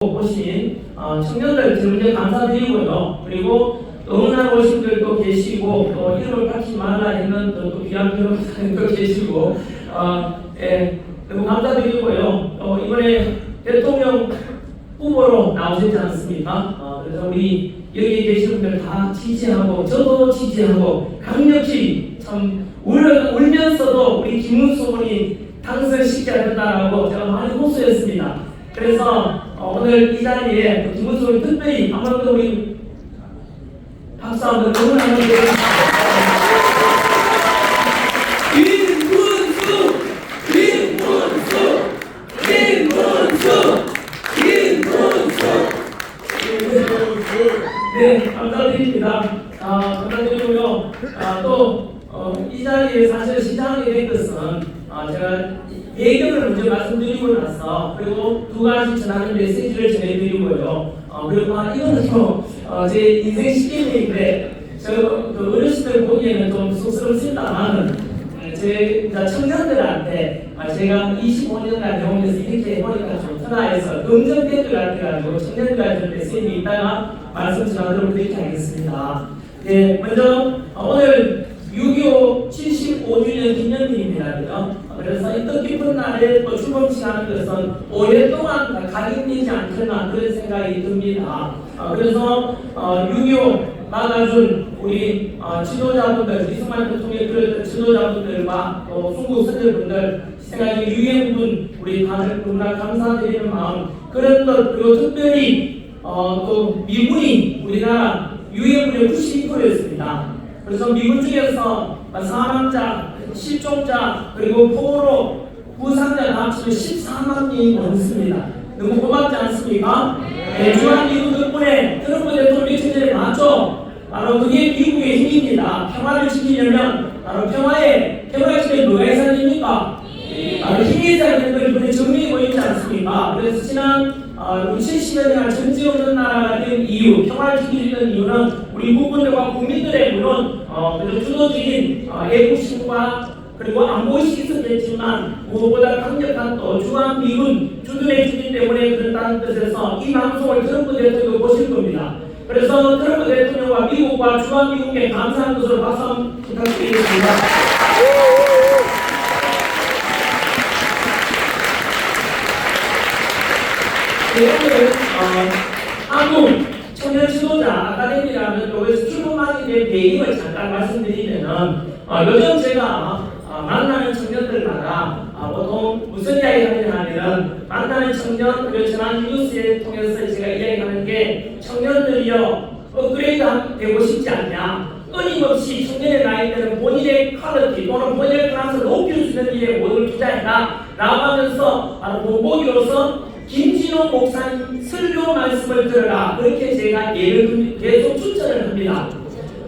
오신 청년들 먼저 감사드리고요. 그리고 응원하고 오신 분들도 계시고 또 이름을 갖지 말라 했는 또 귀한 변호사님도 계시고 너무 감사드리고요. 이번에 대통령 후보로 나오셨지 않습니까? 그래서 우리 여기 계신 분들 다 지지하고 저도 지지하고 강력히 참 울면서도 우리 김문수 후보님 당선시켜야 된다라고 제가 많이 호소했습니다. 그래서 오늘 이 자리에 김문수 후보님 특별히 아무래도 우리 박수 한번 응원하는 게 네, 감사드립니다. 감사드리고요. 또 이 자리에 사실 시장하게 된 것은 제가 배경을 먼저 말씀드리고 나서 그리고 두 가지 전하는 메시지를 전해드리고요. 그리고 이거는 제 인생 시기인데 그 어르신들 보기에는 좀 쑥스럽습니다만 제 청년들한테 제가 25년간 경험해서 이렇게 해보니까 좀 편하해서 긍정된 것 같아가지고 청년들한테 메시지 이따가 말씀 전하도록 그렇게 하겠습니다. 네, 먼저 오늘 6.25 75주년 기념일입니다. 그래서 이 뜻깊은 날에 또 출범식하는 것은 오랫동안 각인되지 않겠나 그런 생각이 듭니다. 그래서 6.25 막아준 우리 지도자분들, 이승만 대통령이 그랬던 지도자분들과 또 순국 선열분들, 희생하신 유엔군 우리 다들 너무나 감사드리는 마음, 그런 것 그리고 특별히 또 미군이 우리나라 유엔군의 92%였습니다. 그래서 미군 중에서 사망자, 실종자 그리고 포로로 부상자가 합치면 14만 명이 넘습니다. 너무 고맙지 않습니까? 네, 주한미군 덕분에 트럼프 대통령이 체제에 맞죠? 바로 그게 미국의 힘입니다. 평화를 지키려면 바로 평화를 지키면 누가 있어야 됩니까? 바로 힘이 있어야 되는 걸 이번에 정리해 있지 않습니까? 그래서 지난 70년간 정치 없는 나라가 된 이유, 평화를 지키려는 이유는 우리 국민들과 국민들의 물론 주도적인 애국심과 그리고 안보의식이 있었겠지만 무엇보다 강력한 또 주한미군 주둔해 주기 때문에 그렇다는 뜻에서 이 방송을 트럼프 대통령이 보실 겁니다. 그래서 트럼프 대통령과 미국과 주한미군에 감사한 것으로 박수 한번 부탁드리겠습니다. 오늘 한국 청년 지도자 아카데미라는 곳에서 출범하게 된 배경을 잠깐 말씀드리면은 요즘 제가 만나는 청년들마다 보통 무슨 이야기 하냐면 만나는 청년 그리고 전환 뉴스에 통해서 제가 이야기하는 게 청년들이요 업그레이드 되고 싶지 않냐, 끊임없이 청년의 나이 때는 본인의 퀄리티 또는 본인의 클래스를 높일 수 있는 일에 모두를 투자해라 라고 하면서 본보기로서 김진호 목사님 설교 말씀을 들으라 그렇게 제가 예를 계속 추천을 합니다.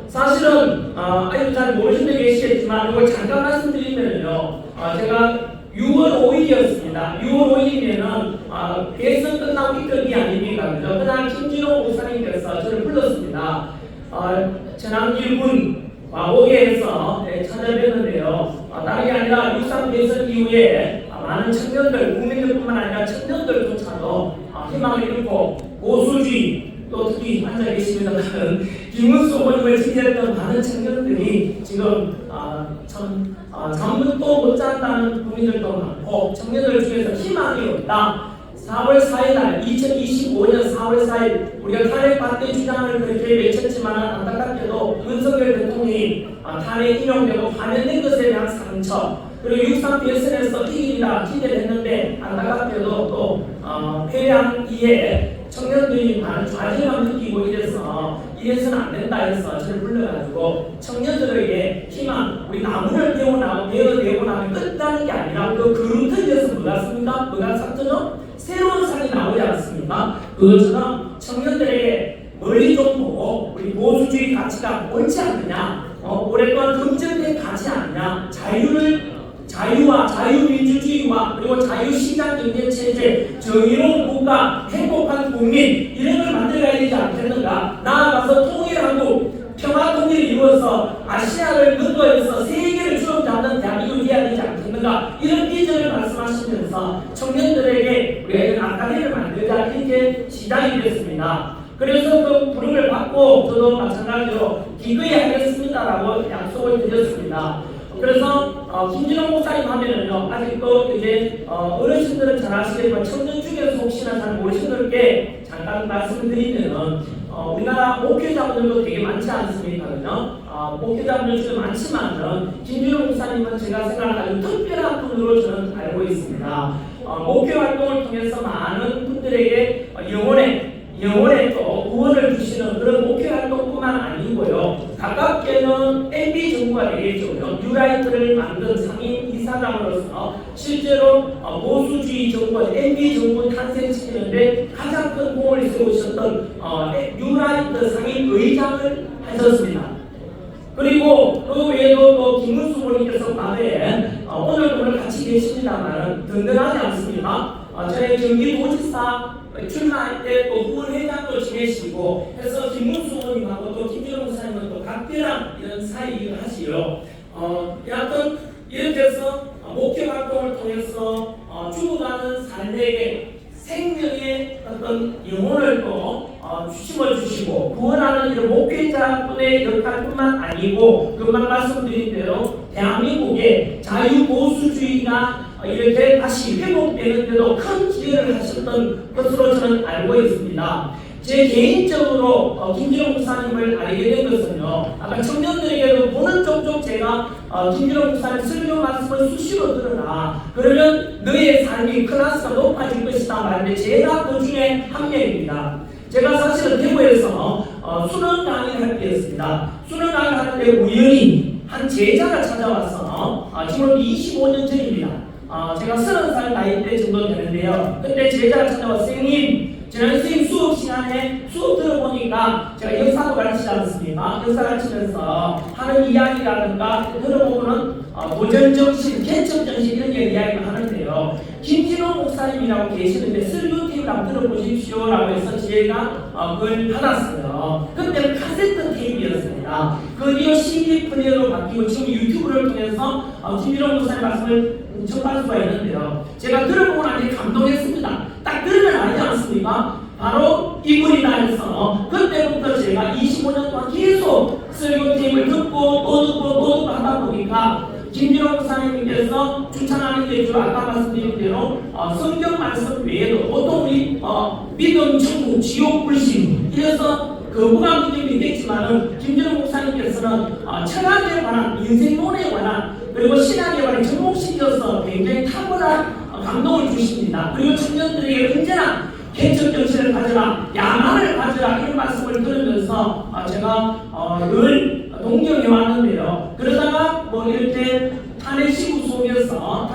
사실은 잘 모르신 분 계시겠지만 이걸 잠깐 말씀드리면요, 제가 6월 5일이었습니다. 6월 5일이면은 대선 끝나고 이틀이 아닙니까? 그죠? 그날 김진호 목사님께서 저를 불렀습니다. 전남 1군 와보게에서 찾아뵀는데요. 다른 게 아니라 6.3 대선 이후에 많은 청년들, 국민들뿐만 아니라 청년들조차도 희망을 잃고 보수주의 또 특히 앉아 계시면은 김문수 후보님을 지지했던 많은 청년들이 지금 잠도 못 잔다는 국민들도 많고 청년들 중에서 희망이 없다. 4월 4일 날 2025년 4월 4일 우리가 탄핵 반대 주장을 그렇게 외쳤지만 안타깝게도 윤석열 대통령이 탄핵 인용되고 파면된 것에 대한 상처 그리고 6.3 대선에서 이기리라 기대를 했는데 안타깝게도 또 패배한 이에 청년들이 많은 좌절감 느끼고 이래서는 안 된다 해서 저를 불러가지고 청년들에게 희망, 우리 나무를 베어내고 나면 끝나는 게 아니라 그 그루터기에서 뭐가 씁니까? 뭐가 삭제죠? 새로운 산이 나오지 않습니까? 그것처럼 청년들에게 멀리 좀 보고 우리 보수주의 가치가 옳지 않느냐, 오랫동안 검증된 가치 아니냐, 자유와 자유민주주의와 그리고 자유시장 경제체제, 정의로운 국가, 행복한 국민 이런 걸 만들어야 되지 않겠는가? 나아가서 통일한국, 평화통일을 이루어서 아시아를 근거해서 세계를 주름잡는 대한민국이 돼야 되지 않겠는가? 이런 비전을 말씀하시면서 청년들에게 우리가 이런 아카데미를 만들자 이렇게 시작이 됐습니다. 그래서 그 부름을 받고 저도 마찬가지로 기꺼이 하겠습니다라고 약속을 드렸습니다. 그래서 김진홍 목사님 하면은요, 아직도 이제 어르신들은 잘 아시겠지만 청년 중에서 혹시나 잘 모르시는 분들께 잠깐 말씀드리면은 우리나라 목회자분들도 되게 많지 않습니까? 목회자분들 중에 많지만은 김진홍 목사님은 제가 생각하는 특별한 분으로 저는 알고 있습니다. 목회 활동을 통해서 많은 분들에게 영혼의 또 구원을 주시는 그런 목회 활동뿐만 아니고요. 가깝게는 MB 정부가 되겠죠. 뉴라이트를 만든 상임 이사장으로서 실제로 보수주의 정부, MB 정부 탄생시키는데 가장 큰 공을 세우셨던 뉴라이트 상임 의장을 하셨습니다. 그리고 그 외에도 또 김문수 의원님께서 밤에 오늘 같이 계십니다만 든든하지 않습니까? 저희 경기도지사 출마할 때 또 후원회장도 지내시고 해서 김문수 의원님하고 또 김진홍 목사님은 또 각별한 이런 사이이기도 하시요. 여하튼 이렇게 해서 목회 활동을 통해서 죽어가는 삶에게 생명의 어떤 영혼을 또 심어주시고 구원하는 이런 목회자분의 역할뿐만 아니고 금방 말씀드린 대로 대한민국의 자유보수주의가 이렇게 다시 회복되는데도 큰 기여를 하셨던 것으로 저는 알고 있습니다. 제 개인적으로 김진홍 목사님을 알게 된 것은요, 아까 청년들에게도 보는 쪽쪽 제가 김진홍 목사님 설교 말씀을 수시로 들으라, 그러면 너의 삶이 클래스가 높아질 것이다 말인데 제가 그 중에 한 명입니다. 제가 사실은 대구에서 수능 강의를 할 때였습니다. 수능 강의를 할 때 우연히 한 제자가 찾아와서 지금 25년 전입니다. 제가 30살 나이 때 정도 되는데요. 그때 제자가 찾아와 선생님, 지난 선생님 수업 시간에 수업 들어보니까 제가 역사도 가르치지 않습니까? 역사 가르치면서 하는 이야기라든가 들어보면은 도전정신, 개척정신 이런 이야기를 하는데요. 김진홍 목사님이라고 계시는데 설교 테이프를 한번 들어보십시오라고 해서 제가 그걸 받았어요. 그때는 카세트 테이프였습니다. 그 뒤에 CD 플레이어로 바뀌고 지금 유튜브를 통해서 김진홍 목사님 말씀을 접할 수가 있는데요. 제가 들어보고 나니 감동했습니다. 딱 들으면 알지 않습니까? 바로 이분이다 해서 그때부터 제가 25년 동안 계속 설교 테이프를 듣고 또 듣고 하다 보니까 김진홍 목사님께서 추천하는 게 주로 아까 말씀드린 대로 성경 말씀 외에도 보통 우리 믿음, 천국, 지옥, 불신 이래서 거부감 믿음이 있겠지만은 김진홍 목사님께서는 철학에 관한, 인생론에 관한 그리고 신학에 관한 접목시켜서 굉장히 탁월한 감동을 주십니다. 그리고 청년들에게 언제나 개척 정신을 가져라, 야망을 가져라 이런 말씀을 들으면서 제가 늘 동경해 왔는데요. 그러다가 뭐 이렇게 탄핵시구 속에서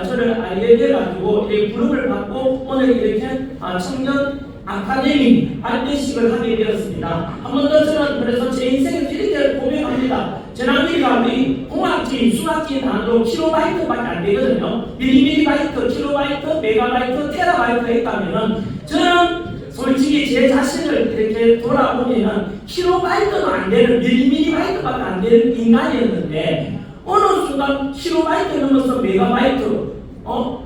저를 알게 돼가지고 이렇게 부름을 받고 오늘 이렇게 청년 아카데미 발대식을 하게 되었습니다. 한 번 더 저는 그래서 제 인생에서 이렇게 고백합니다. 저남들이가 우리 공학적인 수학적인 단어로 킬로바이트밖에 안 되거든요. 밀리미리바이트, 킬로바이트, 메가바이트, 테라바이트 했다면은 저는 솔직히 제 자신을 이렇게 돌아보면은 킬로바이트도 안 되는, 밀리미리바이트밖에 안 되는 인간이었는데 어느 순간 킬로바이트 넘어서 메가바이트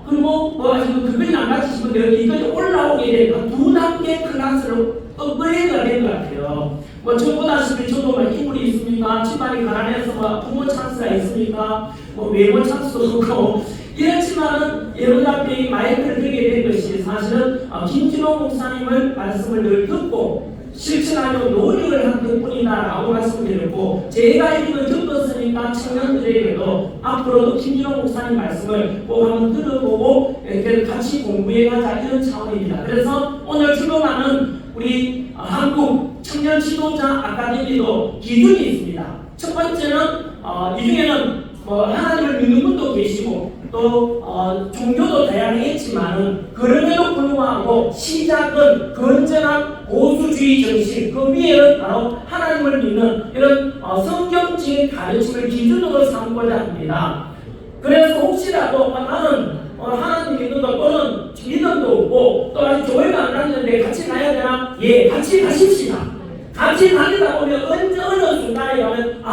그리고 뭐 아직은 그걸 안 가르치시면 돼요. 이까지 올라오게 되니까 두 단계 클래스로 업그레이드가 된 것 같아요. 뭐 저보다시피 저도 뭐 인물이 있습니까? 집안이 가난해서 뭐 부모 찬스가 있습니까? 뭐 외모 찬스도 없고 이렇지만은 여러분 앞에 마이크를 들게 된 것이 사실은 김진홍 목사님을 말씀을 늘 듣고 실천하려고 노력을 한 덕분이다라고 말씀드렸고 제가 이걸 겪었으니까 청년들에게도 앞으로도 김진홍 목사님 말씀을 꼭 한번 들어보고 이렇게 같이 공부해가자 이런 차원입니다. 그래서 오늘 주도하는 우리 한국 청년 지도자 아카데미도 기준이 있습니다. 첫 번째는 이 중에는 하나님을 믿는 분도 계시고 또 종교도 다양했지만은 그럼에도 불구하고 시작은 건전한 보수주의 정신, 그 위에는 바로 하나님을 믿는 이런 성경적인 가르침을 기준으로 삼고자 합니다. 그래서 혹시라도 나는 하나님 믿는다, 또는 믿음도 없고 또 아직 교회가 안 갔는데 같이 가야 되나? 예, 같이 가십시다. 같이 다니다 보면 어느 순간에 가면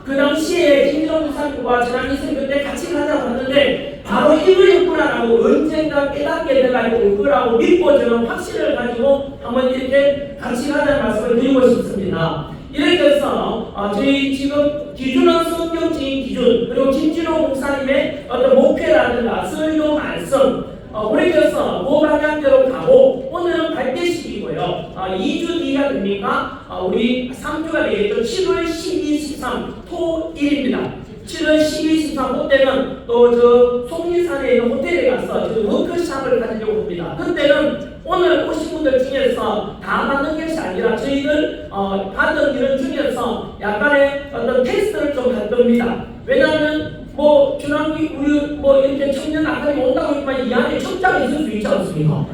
그 당시에 김진홍 목사님과 저랑 있으니 그때 같이 가자고 하는데 바로 이거였구나라고 언젠가 깨닫게 돼가지고 될 거라고 믿고 저는 확신을 가지고 한번 이렇게 같이 가자는 말씀을 드리고 싶습니다. 이렇게 해서 저희 지금 기준은 성경적인 기준, 그리고 김진호 목사님의 어떤 목표라든가 설교 말씀, 그렇게 해서 그 방향대로 가고, 오늘은 발대식이고요. 2주 뒤가 됩니까? 우리 3주가 되겠죠. 7월 12, 13 토일입니다. 7월 12, 13 그때는 또 저 속리산에 있는 호텔에 가서 워크숍을 가지려고 합니다. 그때는 오늘 오신 분들 중에서 다 받는 것이 아니라 저희들 받은 이런 중에서 약간의 어떤 테스트를 좀 할 겁니다. 왜냐하면 뭐 주남기 우리 뭐 이렇게 청년 아카데미 온다고 했지만 이 안에 첩장이 있을 수 있지 않습니까?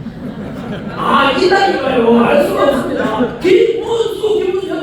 있다니까요. 알 수가 없습니다. 김문수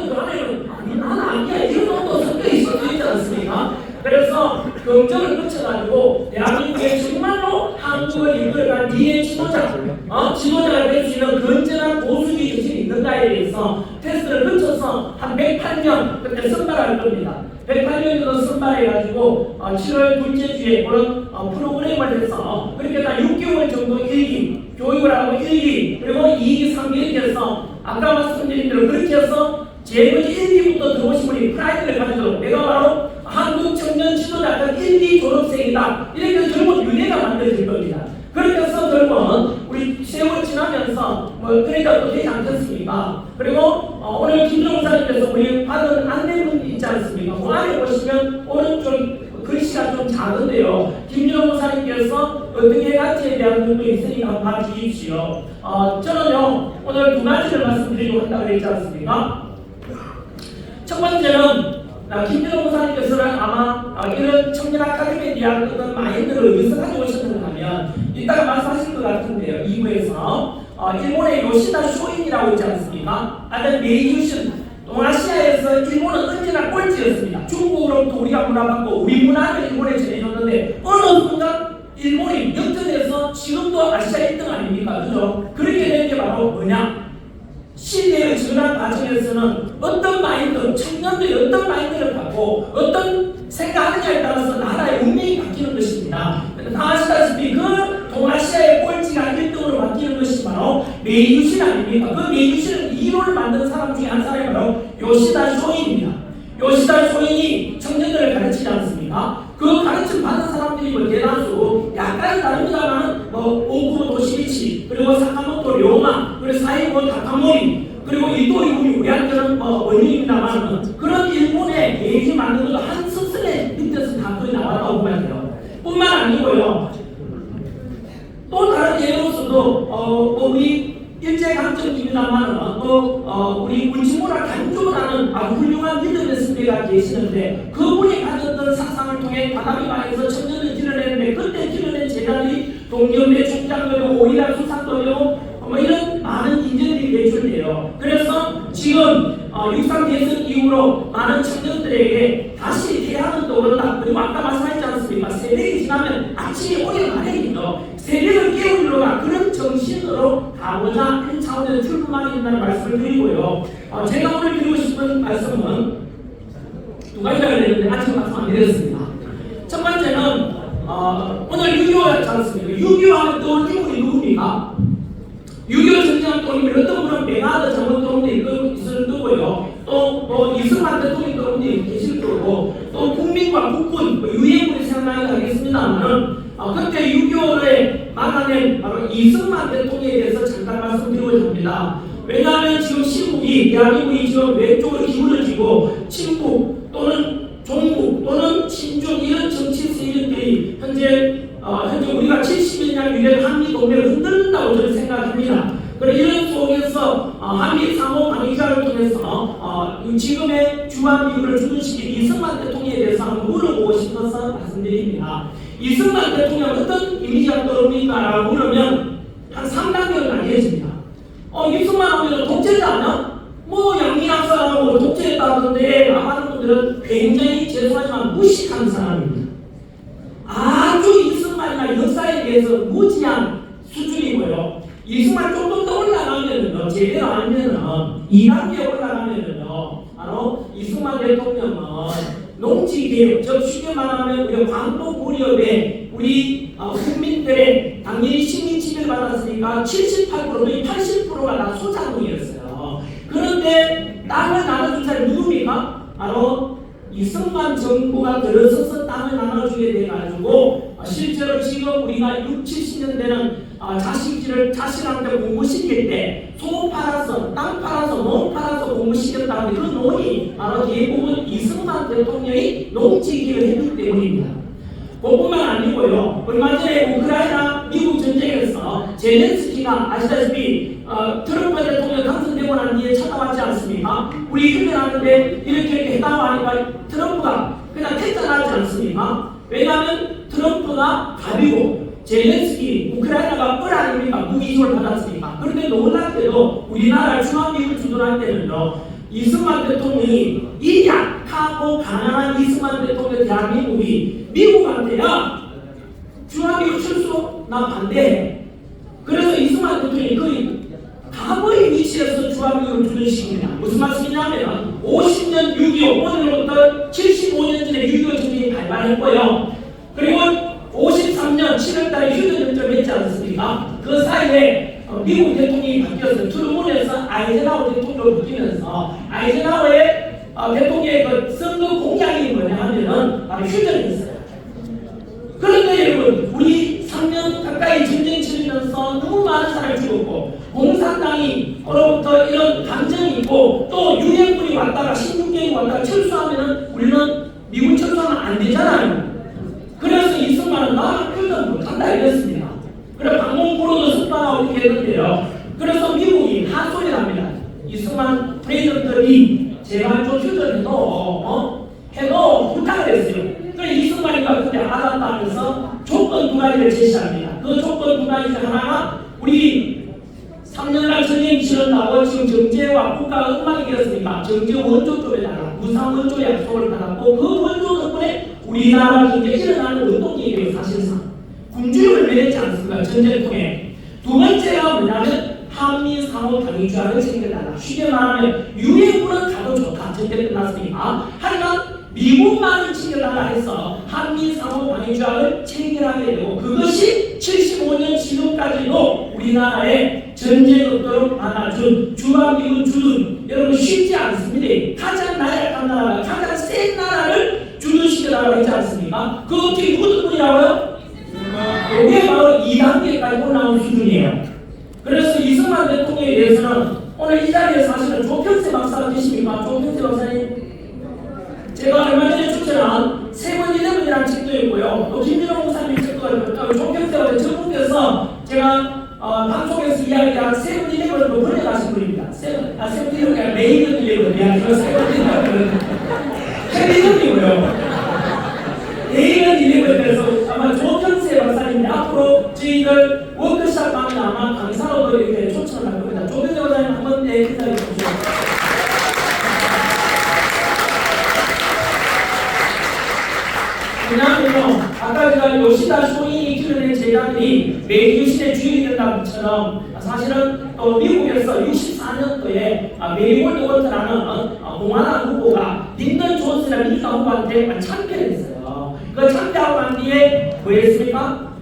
그 안에는 나는 아니야 이런 것도 섞여 있을 수 있지 않습니까? 그래서 경쟁을 거쳐가지고 대한민국에 정말로 한국을 이끌어갈 미래 지도자가 될 수 있는 건전한 보수주의 정신이 있는가에 대해서 테스트를 거쳐서 한 108명 그때 선발할 겁니다. 108명 정도 선발해가지고 7월 둘째 주에 그런 프로그램을 해서 그렇게 한 6개월 정도 1기 교육을 하고 1기 그리고 2기 3기 이렇게 해서 아까 말씀드린 대로 그렇게 해서 제일 먼저 1기부터 들어오신 분이 프라이드를 가지도록 내가 바로 한국 청년 지도자가 1기 졸업생이다. 이렇게 결국 윤회가 만들어질 겁니다. 그렇게 해서 결국은 우리 세월 지나면서 그러니까 또 되지 않겠습니까? 그리고 오늘 김정우 목사님께서 우리 받은 안내문 있지 않습니까? 그 안에 보시면 오른쪽 글씨가 좀 작은데요. 김정우 목사님께서 어떻게 가치에 대한 것도 있으니까 봐주십시오. 저는요 오늘 두 가지를 말씀드리려고 한다고 했지 않습니까? 첫 번째는 김진호 목사님께서는 아마 이런 청년 아카데미에 대한 어떤 마인드를 어디서 가지고 오셨는가 하면 이따가 말씀하실 것 같은데요. 2부에서 일본의 요시다 쇼인이라고 있지 않습니까? 아니면 메이유신 동아시아에서 일본은 언제나 꼴찌였습니다. 중국으로부터 우리가 문화받고 우리 문화를 일본에 전해줬는데 어느 순간 일본이 역전해서 지금도 아시아 1등 아닙니까? 그죠? 그렇게 된 게 바로 뭐냐? 시대의 전환 과정에서는 어떤 마인드, 청년들이 어떤 마인드를 갖고 어떤 생각하느냐에 따라서 나라의 운명이 바뀌는 것입니다. 다 아시다시피 그 동아시아의 꼴찌가 1등으로 바뀌는 것이 바로 메이유신 아닙니까? 그 메이유신은 이론을 만든 사람 중에 한 사람이 바로 요시다 쇼인입니다. 요시다 쇼인이 청년들을 가르치지 않습니까? 그 가르침 받은 사람들이 뭐 대다수 약간 다릅니다만 오쿠 도시미치 그리고 사카모토 료마 그리고 사이고 다카모리 그리고 이토 이구미 우리한테는 원인입니다만 그런 일본의 베이징 만든 것도 한 스승의 밑에서 다 거의 나왔다고 보면 돼요. 뿐만 아니고요. 또 다른 예로서도 우리 일제강점기입니다만 우리 문치모라 간조라는 아주 훌륭한 믿음의 선배가 계시는데 그분이 가졌던 사상을 통해 바다비마에서 청년을 길러내는데 그때 길러낸 제자들이 동경대 총장들이고 오이라 수상도요 이런 많은 인재들이 배출돼요. 그래서 지금 육상 대선 이후로 많은 청년들에게 다시 태양은 떠오른다. 그리고 아까 말씀하셨지 않습니까? 새벽이 지나면 아침이 오게 마련이죠. 새벽을 깨우려고 그런 정신으로 가고자 하는 차원에서 출범하게 된다는 말씀을 드리고요. 제가 오늘 드리고 싶은 말씀은 두 가지가 되는데 아직 말씀 안 드렸습니다. 첫 번째는 오늘 6.25였지 않습니까? 6.25하면 떠오르는 인물이 누굽니까? 6.25 전쟁을 떠올리면 어떤 분은 메가드 장군 떠오르는 있을 거고요. 또 이승만 대통령이 떠오르는 계실 거고 또 국민과 국군 유해군이 생각나게 하겠습니다만은 그때 6.25를 막아낸 바로 이승만 대통령에 대해서 잠깐 말씀드리고자 합니다. 왜냐하면 지금 시국이 대한민국이 지금 왼쪽으로 기울어지고 친북 또는 종북 또는 친중 이런 정치 세력들이 현재 우리가 70여 년 유래 한미 동맹을 흔든다고 저는 생각합니다. 그리고 이런 속에서 한미 상호 방위자를 통해서 지금의 주한 미국을 주둔시킨 이승만 대통령에 대해서 한번 물어보고 싶어서 말씀드립니다. 이승만 대통령 어떤 이미지가 떠오릅니까? 라고 물으면 한 3단계로 나뉘어집니다. 이승만 하면 독재자 아니야? 양민학 사람하고 독재했다 하던데 많은 분들은 굉장히 죄송하지만 무식한 사람입니다. 아주 이승만이나 역사에 대해서 무지한 수준이고요. 이승만 조금 더 올라가면은요, 제대로 알면은 2단계 올라가면은요, 바로 이승만 대통령은 농지개혁, 즉 쉽게 말하면 우리 광복 무렵에 우리 국민들의 당연히 식민 지배를 받았으니까 78% 거의 80%가 다 소작농이었어요. 그런데 땅을 나눠준 사람이 누굽니까? 바로 이승만 정부가 들어서서 땅을 나눠주게 돼가지고 실제로 지금 우리가 60, 70년 되는 자식한테 공부시킬 때 소 팔아서 땅 팔아서 농 팔아서 공부시켰다는데 그 농이 바로 대부분 이승만 대통령이 농지기를 했기 때문입니다. 그뿐만 아니고요. 얼마 전에 우크라이나 미국 전쟁에서 젤렌스키가 아시다시피 트럼프 대통령 당선되고 난 뒤에 찾아왔지 않습니까? 우리 휴전하는데 이렇게 했다고 하니까 트럼프가 그냥 퇴장하지 않습니까? 왜냐하면 트럼프가 답이고 젤렌스키 우크라이나가 뻘 아닙니까? 무기지원을 받았으니까. 그런데 놀랍게도 우리나라 중앙미국을 주둔할 때는요, 이승만 대통령이 이 약하고 가난한 이승만 대통령 대한민국이 미국한테야 중앙미국 철수 나 반대해. 그래서 이승만 대통령이 거의 과거의 위치에서 중앙미국을 주둔시킵니다. 무슨 말씀이냐면 50년 6.25 오늘부터 75년 전에 6.25 전쟁이 발발했고요. 그리고 53년 7월달에 휴전협정을 했지 않습니까? 그 사이에 미국 대통령이 바뀌었어요. 트루먼에서 아이젠하워 대통령으로 바뀌면서 아이젠하워의 대통령의 그 선거 공약이 뭐냐 하면은 바로 휴전이었어요. 그런데 여러분, 우리 3년 가까이 전쟁 치르면서 너무 많은 사람이 죽었고 공산당으로부터 이런 감정이 있고 또 유엔군이 왔다가 16개국이 왔다가 철수하면은 우리는 미군 철수하면 안 되잖아요. 그래서 이승만은 나는 휴전 못한다 이랬습니다. 그래서 방공포로도 석방하고 이렇게 했는데요. 그래서 미국이 한소리를 합니다. 이승만 프레지던트이 제발 좀 휴전해도 해도 부탁을 했어요. 그래서 이승만이가 그때 알았다면서 조건 두 가지를 제시합니다. 그 조건 두 가지 중 하나가 우리 3년간 전쟁 치른다고 지금 정제와 국가가 엉망이었으니까 정제 원조 쪽에다가 무상 원조 약속을 받았고 그 원조 덕분에 우리나라 경제에 일어나는 운동이에요. 사실상 군주력을 매냈지 않습니까? 전쟁을 통해. 두 번째가 뭐냐면 한미 상호 당위조약을 챙겨달라. 쉽게 말하면 유엔군은 가도 좋다. 전쟁 끝났으니까. 하지만 미국만을 챙겨달라 해서 한미 상호 당위조약을 체결하게 되고 그것이 75년 지금까지도 우리나라에 전쟁 없도록 안아준 주한미군 주둔. 여러분 쉽지 않습니다. 가장 나약한 나라가 가장 센 나라를 주둔시켜달라고 했지 않습니까? 그 어떻게 누구 덕분이라고요? 이게 바로 2단계까지 올라온 수준이에요. 그래서 이승만 대통령에 대해서는 오늘 이 자리에 사실은 조평세 박사가 계십니까? 조평세 박사님, 제가 얼마 전에 추천한 세븐11이라는 책도 있고요. 또 김진호 목사님 책도 있고 조평세 박사 전국에서 제가 방송에서 이야기한 세븐11을 번역하신 분입니다. 세븐11이 아니라 메이든11. 세븐11은 헤비든이고요. 메이든11에서 아마 조평세 박사님이 앞으로 저희들 워크숍 하면 아마 강사로도 이렇게 초청을 할 겁니다. 조평세 박사님 한번 기다려 주시죠. 왜냐하면요, 아까 제가 요시다 쇼인이 키우는 제자들이 메이유신의 주인이 된다는 것처럼 사실은 또 미국에서 64년도에 메리 월드워터라는 공화당 후보가 린던 존슨이라는 민주당 후보한테 참패했어요. 그 참패하고 난 뒤에 뭐 했습니까?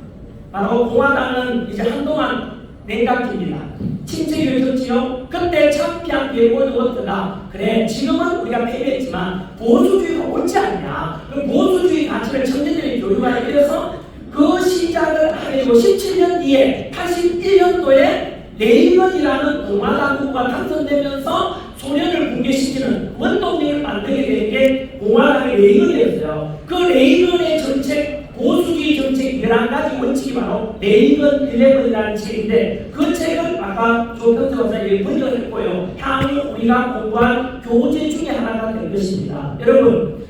바로 공화당은 이제 한동안 냉각기입니다. 침체기를 줬지요. 그때 참피한 메리 월드워터가 그래 지금은 우리가 패배했지만 보수주의가 옳지 않냐. 그 보수주의 가치를 청년들이 교육하기 위해서 그 시작을 하게 되고 17년 뒤에 81년도에 레이건이라는 공화당 후보가 당선되면서 소련을 붕괴시키는 원동력을 만들게 된 게 공화당의 레이건이었어요. 그 레이건의 정책, 보수주의 정책 11가지 원칙이 바로 레이건 11이라는 책인데 그 책을 아까 조평세 박사님이 번역을 했고요. 향후 우리가 공부할 교재 중에 하나가 된 것입니다. 여러분,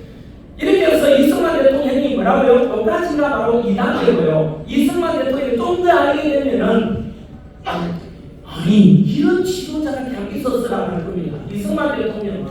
이렇게 해서 이승만 대통령이 뭐라고요? 똑같이가 바로 2단계고요. 이승만 대통령이 좀 더 알게 되면은 아니 이런 지도자가 그냥 있었으라고 할 겁니다. 이승만 대통령은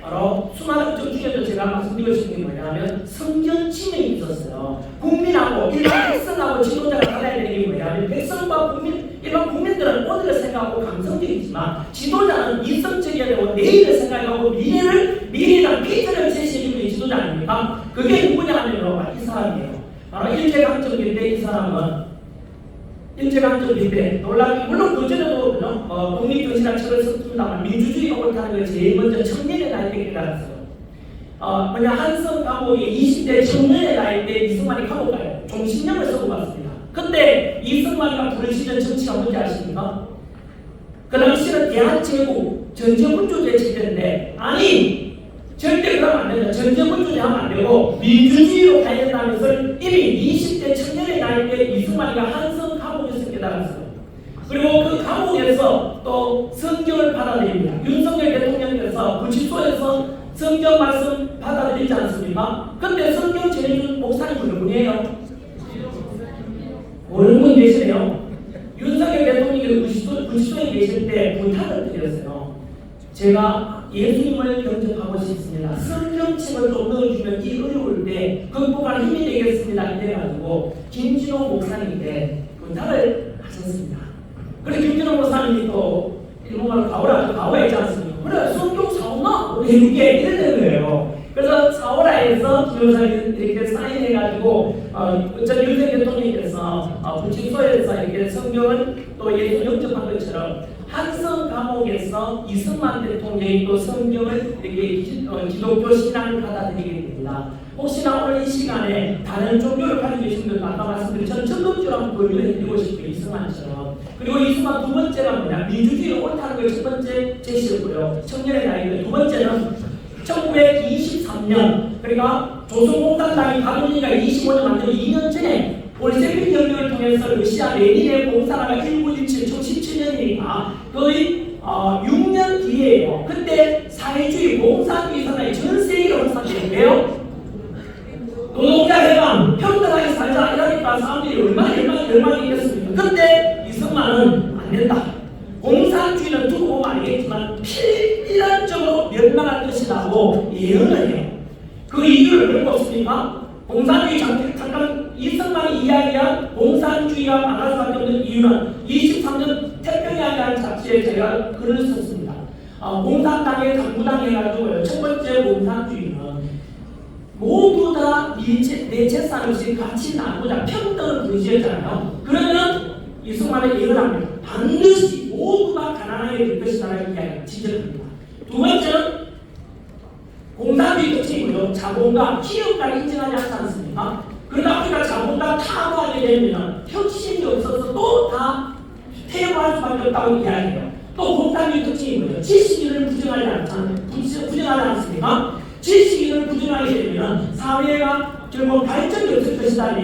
바로 수많은 것 중에도 제가 말씀드리고 싶은 게 뭐냐면 성전침에 있었어요. 국민하고 일반 백성하고 지도자가 달라야 되는 게 뭐냐면 백성과 국민, 일반 국민들은 오늘을 생각하고 감성적이지만 지도자는 이성적이어야 되고 내일을 생각하고 미래랑 비전을 제시해주는 게 지도자 아닙니까? 그게 누구냐 하면 바로 이 사람이에요. 바로 일제강점기인데 이 사람은 일제강점기때 놀랍게 물론 그전에도 독립정신학책을 썼습니다만 민주주의가 옳다는 걸 제일 먼저 청년의 나이 때 깨달았어요. 한성 감옥에 20대 청년의 나이 때 이승만이 감옥 가요. 총 10년을 쓰고 갔습니다. 근데 이승만이가 부르시는 정치가 뭔지 아십니까? 그 당시는 대한제국 전제군주제 체제인데 아니 절대 그러면 안 된다. 전제군주제 하면 안 되고 민주주의로 가야 된다는 것을 이미 20대 청년의 나이 때 이승만이가 한성 감옥에서 깨달았어요. 그리고 그 감옥에서 또 성경을 받아들입니다. 윤석열 대통령께서 구치소에서 성경 말씀 받아들이지 않습니까? 근데 성경 전해준 목사님은 누구예요? 모르는 분 계시네요. 윤석열 대통령이 구치소에 계실 때 부탁을 드렸어요. 제가 예수님을 영접하고 싶습니다. 성경책을 좀 넣어주면 이 어려울 때 극복할 힘이 되겠습니다. 이래가지고 김진호 목사님께 부탁을 하셨습니다. 그래서 김진호 목사님이 또 일본말로 가오라 했지 않습니까? 그래 성경 사오나? 이렇게 이랬는 거예요. 그래서 사오라에서 김호사님 이렇게 사인해가지고 어차피 윤석열 대통령께서 구치소에서 이렇게 성경을 또 예수 영접한 것처럼 한성 감옥에서 이승만 대통령이 또 성경을 이렇게 기독교 신앙을 받아들이게 됩니다. 혹시나 오늘 이 시간에 다른 종교를 가지고 계신 분들 아까 말씀드린 저는 전통주를 한번 보여드리고 싶어요. 이승만처럼. 그리고 이승만 두 번째가 뭐냐? 민주주의가 옳다는 걸 첫 번째 제시했고요. 청년의 나이들 두 번째는 1923년 그러니까 조선공산당이 박은희가 25년 만들고 2년 전에 볼셰비크 혁명을 통해서 러시아 레닌의 공산화가 1917, 총 17년이니까 거의 6년 뒤에요. 그때 사회주의 공산주의 사상이 전 세계로 확산되는데요. 노동자 해방, 평등하게 살자 이러니까 사람들이 얼마나 열망이겠습니까? 근데 이승만은 안 된다. 공산주의는 두고 보면 알겠지만 필연적으로 멸망할 것이라고 예언을 해요. 그 이유를 왜 없습니까? 공산주의 잠깐 이승만이 이야기한 공산주의가 망할 수밖에 없는 이유는 23년 태평양이라는 잡지에 제가 글을 썼습니다. 공산당의 당무당 해가지고요. 첫 번째 공산주의는 모두 다 내 재산 없이 같이 나누자 평등을 부르짖었잖아요. 그러면 이승만의 예언합니다. 반드시 모두가 가난하게 될 것이라는 이야기를 지적합니다. 두 번째는 공산주의 특징이고요. 자본과 기업가 인정하지 않지 않습니까? 그러다 보니까 자본가 타부하게 되면 혁신이 없어서 또 다 퇴보할 수밖에 없다고 이야기해요. 또 공산주의 특징이고요. 지식인을 부정하지 않습니까? 지식인을 부정하게 되면 사회가 결국 발전이 없을 것이다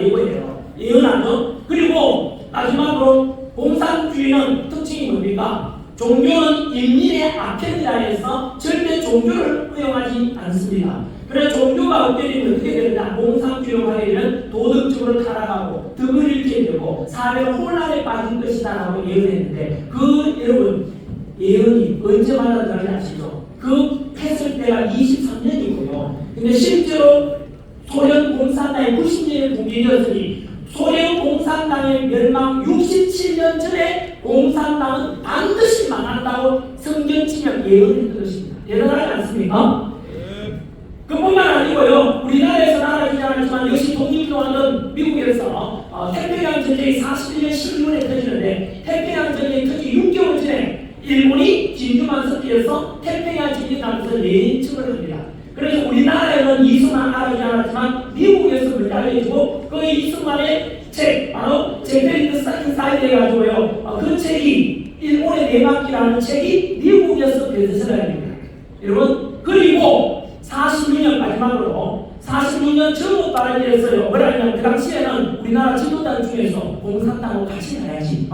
예언하죠. 그리고 마지막으로 공산주의는 특징이 뭡니까? 종교는 인민의 악행이라 해서 절대 종교를 허용하지 않습니다. 그래서 종교가 어떻게 되면 어떻게 되느냐? 공산주의로 하게 되면 도덕적으로 타락하고 덕을 잃게 되고 사회가 혼란에 빠진 것이다라고 예언했는데 그 여러분 예언이 언제 만나는지 아시죠? 그 했을 때가 23년이고요. 근데 실제로 소련 공산당이 90년에 붕괴되었으니 소련 공산당의 멸망 67년 전에 공산당은 반드시 망한다고 성경치면 예언했던 것입니다. 대단하지 않습니까? 그뿐만 아니고요. 우리나라에서 나라이지 않지만 역시 독립운동하는 미국에서 태평양 전쟁이 41년 12월에 터지는데 태평양 전쟁이 터지기 6개월 전에 일본이 진주만 섭지에서 태평양 진입하면서 레닌축을 합니다. 그래서 우리나라에는 이승만 알아주지 않았지만 미국에서 그렇게 알려지고 그 이승만의 책 바로 제페리드 사이드 해가지고요. 그 책이 일본의 내막기라는 책이 미국에서 베스트셀러입니다. 여러분 그리고 46년 마지막으로 46년 전후 발언이 했어요. 뭐라냐면 그 당시에는 우리나라 지도자 중에서 공산당하고 같이 가야지.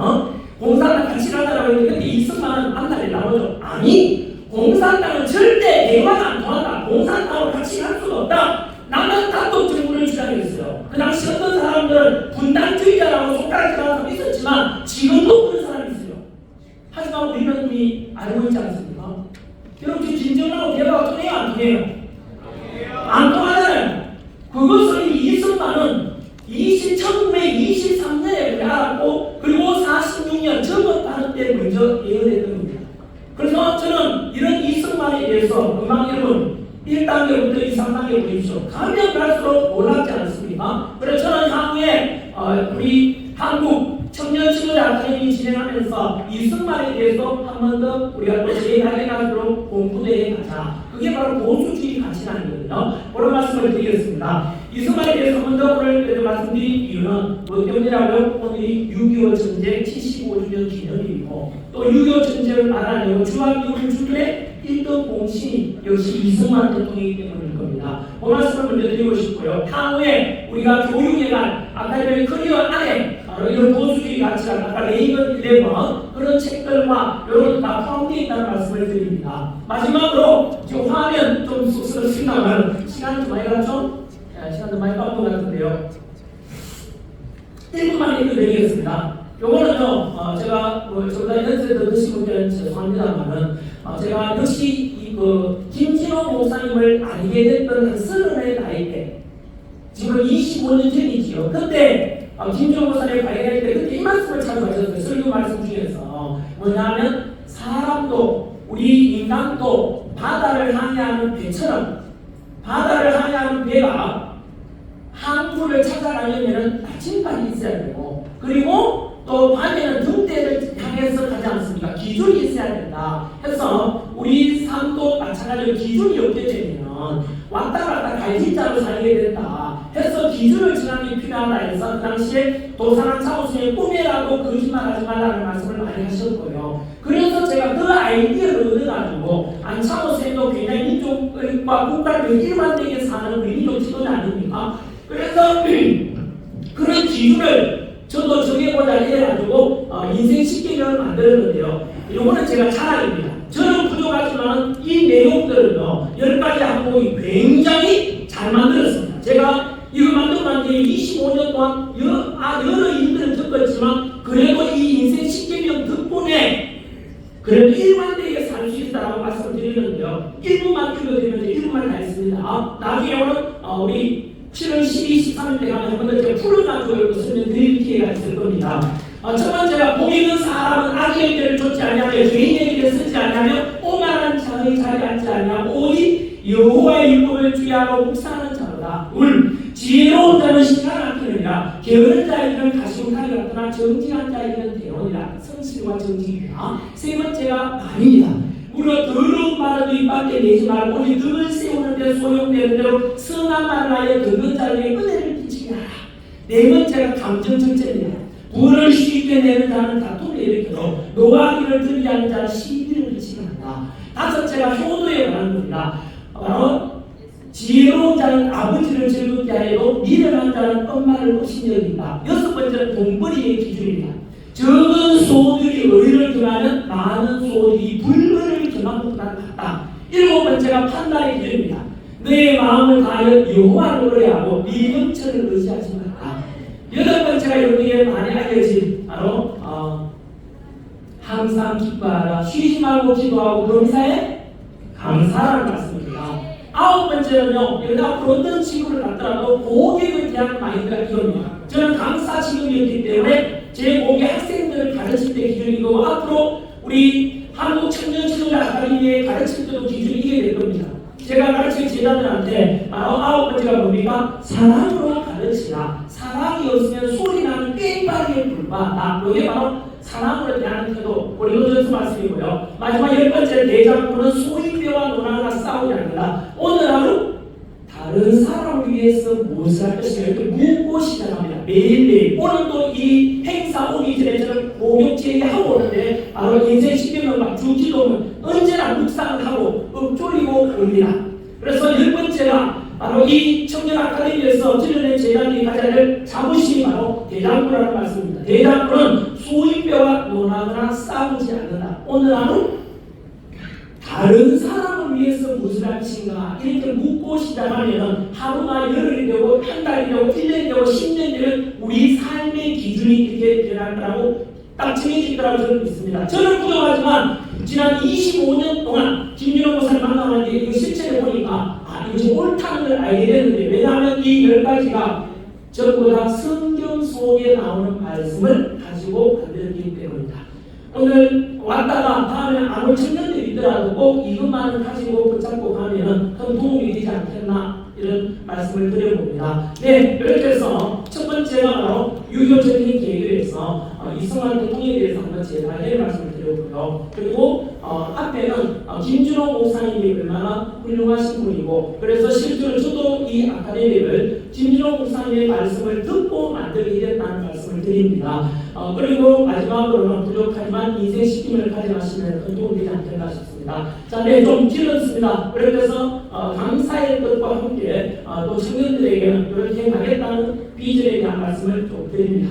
공산당 같이 가자라고 했는데 그때 이승만은 안달이 나오죠. 아니 공산당은 절대 대화가 안 통한다. 공산당하고 같이 갈 수가 없다. 나는 단독 정부를 주장했어요. 그 당시 어떤 사람들은 분단주의자라고 손가락질하는 사람이 있었지만 지금도 그런 사람이 있어요. 하지만 우리는 이미 알고 있지 않습니까? 여러분 지금 진정하고 대화가 통해요 안 통해요? 안 통하잖아요. 그것을 이승만은 1923년에 알았고 그리고 46년 정업하는 때 먼저 예언했던 겁니다. 그래서 저는 이런 이승만에 대해서 금방 여러분 1단계부터 2, 3단계 보십시오. 가면 갈수록 놀랍지 않습니까? 그래서 저는 향후에 우리 한국 청년 신문 한 번 더 우리가 또 제일하게 가도록 공부도 해가자. 그게 바로 보수주의 가치라는 거거든요. 그런 말씀을 드리겠습니다. 이승만에 대해서 한 번 더 오늘 말씀드린 이유는 뭐 때문이라고요? 오늘이 6.25 전쟁 75주년 기념일이고 또 6.25 전쟁을 알아내고 중앙미군 주둔의 1등 공신이 역시 이승만 대통령이기 때문일 겁니다. 그 말씀을 먼저 드리고 싶고요. 향후에 우리가 교육에 관 아카데미 커리어 안에 이런 보수주의 가치가 아까 레이건 11 그런 책들과 이런 다 포함되어 있다는 말씀을 드립니다. 마지막으로 지금 화면 좀 쑥스럽습니다만 시간 좀 많이 갔죠? 시간도 많이 깎은 것 같은데요. 1분만 읽어드리겠습니다. 요거는요, 제가 저보다 연세 더 드신 분들은 죄송합니다만은, 제가 역시 김진호 목사님을 알게 됐던 한 30의 나이 때, 지금 25년 전이지요. 그때, 김진호 목사님을 발견할 때, 그때 이 말씀을 참 하셨어요. 설교 말씀 중에서. 뭐냐면, 사람도, 우리 인간도 바다를 항해하는 배처럼, 바다를 항해하는 배가 항구를 찾아가려면 나침반이 있어야 되고, 그리고 또 밤에는 등대를 향해서 가지 않습니까? 기준이 있어야 된다. 해서 우리 삶도 마찬가지로 기준이 없게 되면 왔다 갔다 갈짓자로 살게 된다. 해서 기준을 정하는 게 필요하다 해서 그 당시에 도산한 차우스의 꿈이라고 거짓말하지 말라는 말씀을 많이 하셨고요. 그래서 제가 그 아이디어를 얻어가지고 안차우스도 굉장히 민족과 국가를 일관되게 사는 민족 지도자 아닙니까? 그래서 그런 기준을 저도 정해보자 해가지고 인생 10개년을 만들었는데요. 이거는 제가 자랑입니다. 저는 부족하지만 이 내용들은요 10가지 항목이 굉장히 잘 만들었습니다. 제가 이거 만들고 난 뒤에 25년 동안 여러 일들을 겪었지만 그래도 이 인생 10개년 덕분에 그래도 일관되게 살 수 있다고 말씀드리는데요. 1분만 읽어드리면 1분만 다 있습니다. 나중에 오늘 우리 7월 12, 13일 때 가면 한번 더 제가 풀어가지고 설명드릴 기회가 있을 겁니다. 첫 번째가 보이는 사람은 악의 길을 쫓지 않냐며 죄인의 길을 쓰지 않냐며 오만한 자의 자리에 앉지 않냐 오직 여호와의 율법을 주의하고 묵상하는 자로다. 지혜로운 자는 시간을 아끼느니라. 게으른 자에게는 가시운타리 같으나 정직한 자에게는 대원이라. 성실과 정직이다. 세 번째가 말입니다. 우리가 더러운 말을 입 밖에 내지 말고 오직 등을 세우는 데 소용되는 대로 선한 말을 하여 듣는 자에게 은혜를 끼치게 하라. 네 번째가 감정 정체입니다. 불을 쉽게 내는 자는 다툼을 일으켜도 노하기를 들지 않는 자는 시비를 끼치게 한다. 다섯째가 효도에 관한 겁니다. 바로 지혜로운 자는 아버지를 즐겁게 하여도 미련한 자는 엄마를 업신여긴다. 여섯 번째는 돈벌이의 기준입니다. 적은 소들이 의를 금하면 많은 소들이 불의를 금한 것보다 낫다. 일곱 번째가 판단의 기준입니다. 내 마음을 다하여 여호와를 의뢰하고 네 명철을 의지하지 말라. 여덟 번째가 여러분에게 많이 알려진 바로 항상 기뻐하라. 쉬지 말고 기도하고 범사에 감사라는 말씀입니다. 아홉 번째는요, 여러분 앞으로 어떤 친구를 갖더라도 고객에 대한 마인드가 이겁니다. 저는 강사 직업이었기 때문에 제 고객 학생들을 가르칠 때 기준이고 앞으로 우리 한국 청년 지도자 아카데미에 가르칠 때도 기준이 이게 될 겁니다. 제가 가르칠 제자들한테 아홉 번째가 뭡니까? 사랑으로 가르치라. 사랑이 없으면 소리나는 깽판에 불과하다. 이게 바로 사랑으로 대하는 태도, 고린도전서 말씀이고요. 마지막 열 번째 대장부는 소인배와 논하거나 싸우지 않는다. 오늘 하루 다른 사람을 위해서 무엇을 할 것인가 이렇게 묻고 시작합니다. 매일매일. 오늘도 이 행사 오기 전에 저는 목욕제기 하고 오는데 바로 인생 10개년 주기도는 언제나 묵상을 하고 읊조리고 옵니다. 그래서 열 번째가 바로 이 청년 아카데미에서 들려낸 제자들이 가져야 될 자부심이 바로 대장부라는 말씀입니다. 대장부는 소인배와 논하거나 싸우지 않는다. 오늘 하루 다른 사람을 위해서 무엇을 할 것인가 이렇게 묻고 시작하면 하루가 열흘이 되고 한 달이 되고 1년이 되고 10년이 되면 우리 삶의 기준이 이렇게 변할 거라고 딱 정해질 거라고 저는 믿습니다. 저는 부족하지만 지난 25년 동안 김준호 목사님 만나는데 이거 실체를 보니까 이것이 옳다는 걸 알게 됐는데 왜냐하면 이 10가지가 전부 다 성경 속에 나오는 말씀을 가지고 만들었기 때문입니다. 오늘 왔다가 다음에 안 올 청년들이 있더라도 꼭 이것만을 가지고 붙잡고 가면 큰 도움이 되지 않겠나 이런 말씀을 드려봅니다. 네, 이렇게 해서 첫 번째가 바로 6.25 전쟁 계기로 해서 이승만 대통령에 대해서 한번 제가 말씀을 드려볼게요. 있고요. 그리고 앞에는 김준호 목사님이 얼마나 훌륭하신 분이고, 그래서 실제로 저도 이 아카데미를 김준호 목사님의 말씀을 듣고 만들게 됐다는 말씀을 드립니다. 그리고 마지막으로는 부족하지만 인생 시킴을 가져가시면 큰 도움이 되지 않겠나 싶습니다. 자, 네, 좀 길었습니다. 그래서 강사의 뜻과 함께 또 청년들에게는 그렇게 가겠다는 비전에 대한 말씀을 좀 드립니다.